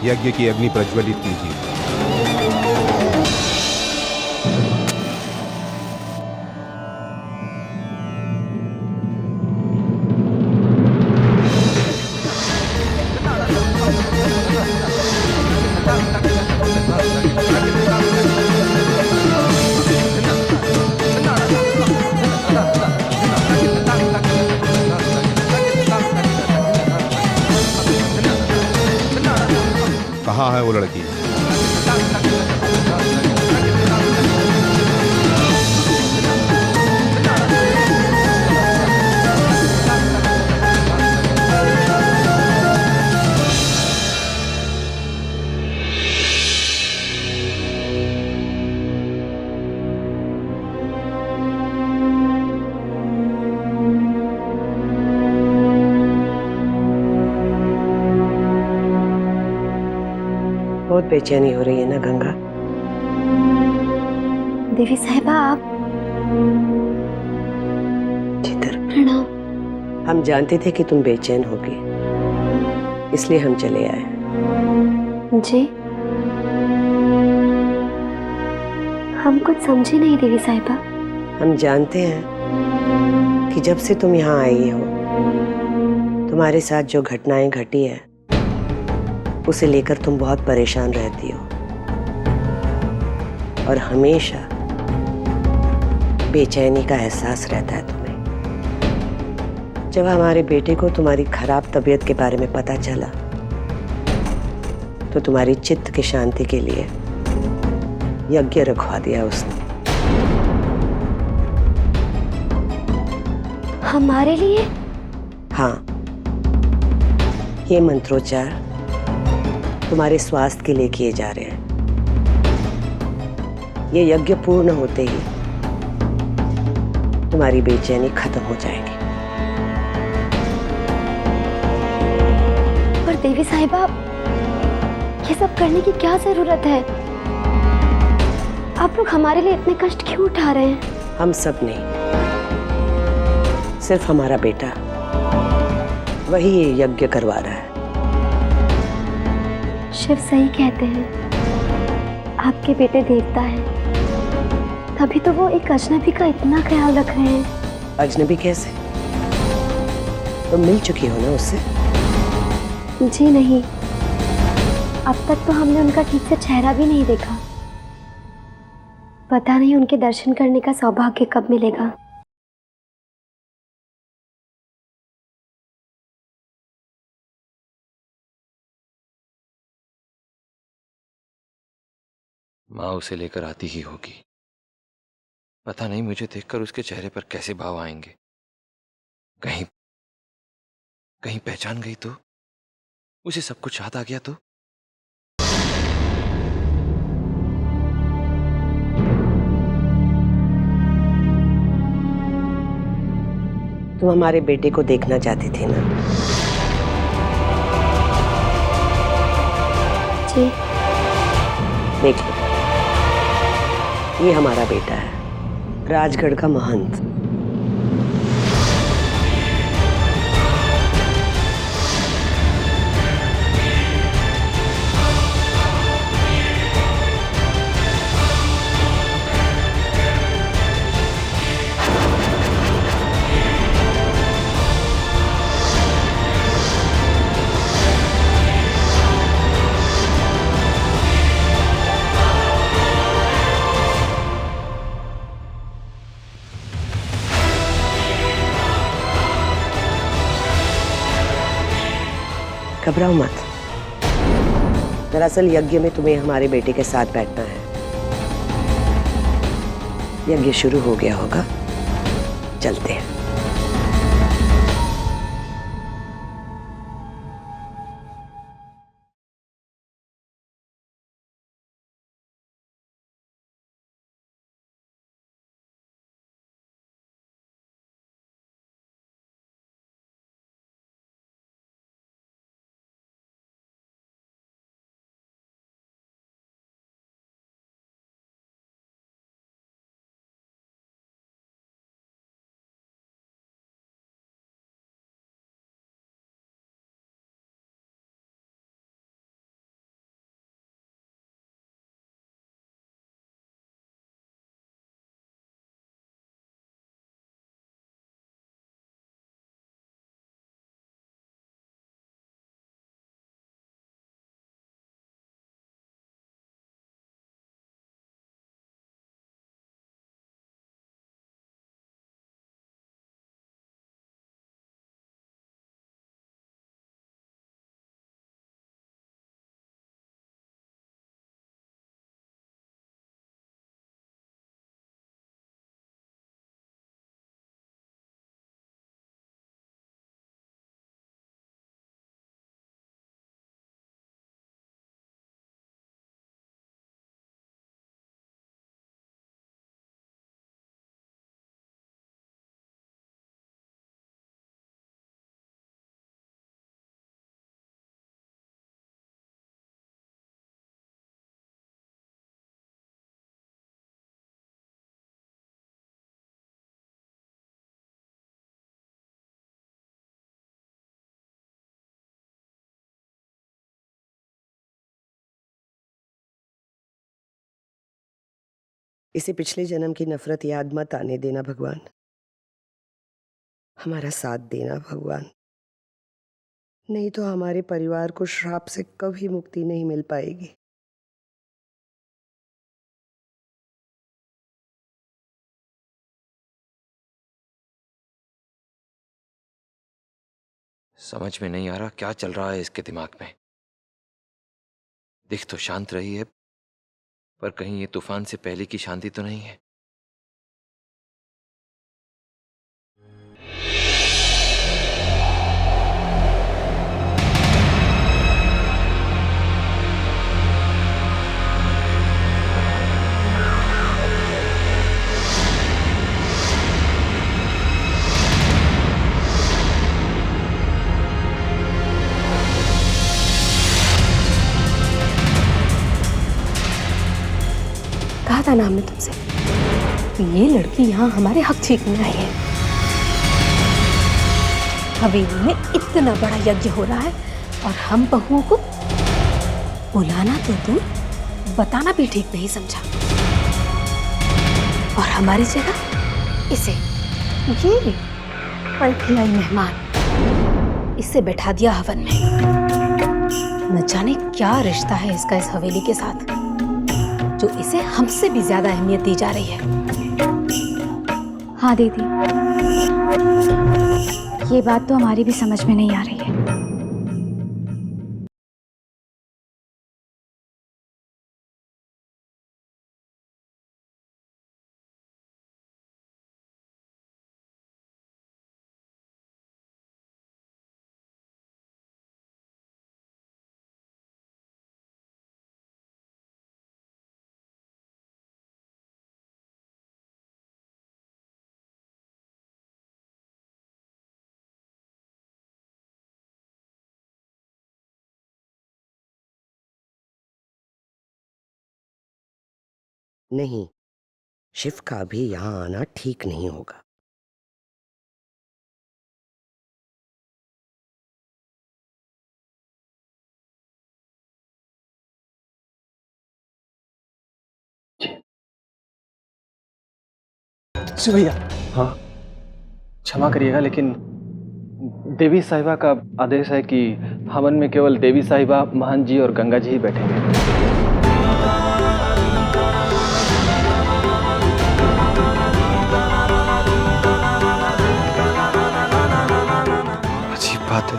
यज्ञ की अग्नि प्रज्वलित कीजिए। कहाँ है वो लड़की? बहुत बेचैनी हो रही है ना गंगा? देवी साहिबा आप। चितर, प्रणाम। हम जानते थे कि तुम बेचैन होगी, इसलिए हम चले आए। जी, हम कुछ समझे नहीं देवी साहिबा। हम जानते हैं कि जब से तुम यहाँ आई हो, तुम्हारे साथ जो घटनाएं घटी है उसे लेकर तुम बहुत परेशान रहती हो और हमेशा बेचैनी का एहसास रहता है तुम्हें। जब हमारे बेटे को तुम्हारी खराब तबीयत के बारे में पता चला तो तुम्हारी चित्त की शांति के लिए यज्ञ रखवा दिया उसने। हमारे लिए? हाँ, ये मंत्रोच्चार तुम्हारे स्वास्थ्य के लिए किए जा रहे हैं। ये यज्ञ पूर्ण होते ही तुम्हारी बेचैनी खत्म हो जाएगी। पर देवी साहिबा, ये सब करने की क्या जरूरत है? आप लोग हमारे लिए इतने कष्ट क्यों उठा रहे हैं? हम सब नहीं, सिर्फ हमारा बेटा, वही ये यज्ञ करवा रहा है। शिव सही कहते हैं, आपके बेटे देवता है, तभी तो वो एक अजनबी का इतना ख्याल रख रहे हैं। अजनबी कैसे? तुम मिल चुकी हो ना उससे? जी नहीं, अब तक तो हमने उनका ठीक से चेहरा भी नहीं देखा। पता नहीं उनके दर्शन करने का सौभाग्य कब मिलेगा। माँ उसे लेकर आती ही होगी। पता नहीं मुझे देखकर उसके चेहरे पर कैसे भाव आएंगे। कहीं कहीं पहचान गई तो, उसे सब कुछ याद आ गया तो। तुम हमारे बेटे को देखना चाहती थी ना? जी। देख लो, ये हमारा बेटा है, राजगढ़ का महंत। घबराओ मत। दरअसल यज्ञ में तुम्हें हमारे बेटे के साथ बैठना है। यज्ञ शुरू हो गया होगा, चलते हैं। इसे पिछले जन्म की नफरत याद मत आने देना भगवान। हमारा साथ देना भगवान, नहीं तो हमारे परिवार को श्राप से कभी मुक्ति नहीं मिल पाएगी। समझ में नहीं आ रहा क्या चल रहा है इसके दिमाग में। दिख तो शांत रही है, पर कहीं ये तूफान से पहले की शांति तो नहीं है। कहा था ना हमने तुमसे कि ये लड़की यहाँ हमारे हक छीनने आई है। हवेली में इतना बड़ा यज्ञ हो रहा है और हम बहुओं को बुलाना तो दूर, बताना भी ठीक नहीं समझा। और हमारी जगह इसे, ये पलटी आई मेहमान, इसे बैठा दिया हवन में। न जाने क्या रिश्ता है इसका इस हवेली के साथ, जो इसे हमसे भी ज्यादा अहमियत दी जा रही है। हाँ दीदी, ये बात तो हमारी भी समझ में नहीं आ रही है। नहीं, शिव का भी यहाँ आना ठीक नहीं होगा। शिव भैया, हाँ क्षमा करिएगा लेकिन देवी साहिबा का आदेश है कि हवन में केवल देवी साहिबा, महंत जी और गंगा जी ही बैठेंगे। अजीब बात है।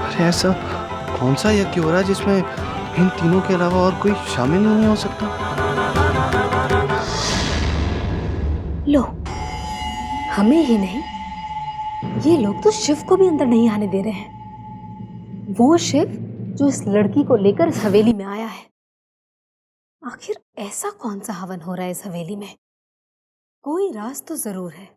अरे ऐसा कौन सा यज्ञ हो रहा है जिसमें इन तीनों के अलावा और कोई शामिल नहीं हो सकता? लो, हमें ही नहीं, ये लोग तो शिव को भी अंदर नहीं आने दे रहे हैं। वो शिव जो इस लड़की को लेकर इस हवेली में आया है। आखिर ऐसा कौन सा हवन हो रहा है इस हवेली में? कोई राज तो जरूर है।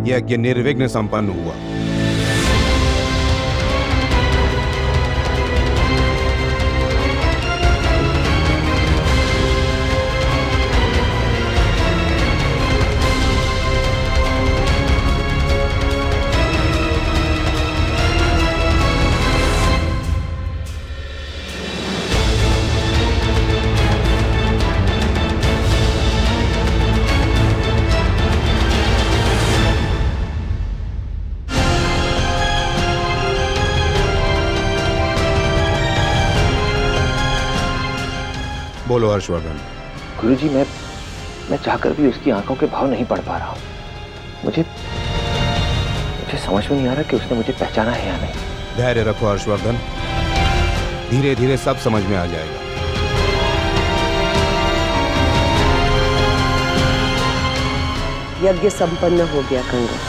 यज्ञ निर्विघ्न संपन्न हुआ। बोलो हर्षवर्धन। गुरुजी, मैं चाहकर भी उसकी आंखों के भाव नहीं पढ़ पा रहा हूँ। मुझे समझ में नहीं आ रहा कि उसने मुझे पहचाना है या नहीं। धैर्य रखो हर्षवर्धन, धीरे धीरे सब समझ में आ जाएगा। यज्ञ संपन्न हो गया गंगा।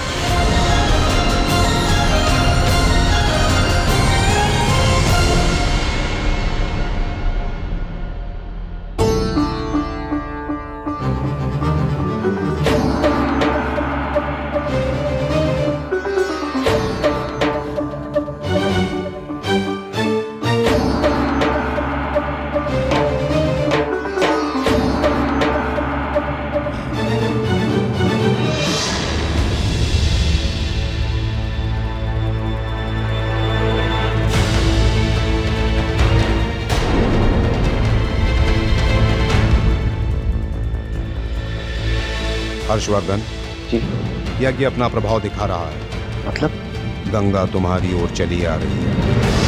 हर्षवर्धन जी। यज्ञ अपना प्रभाव दिखा रहा है। मतलब? गंगा तुम्हारी ओर चली आ रही है।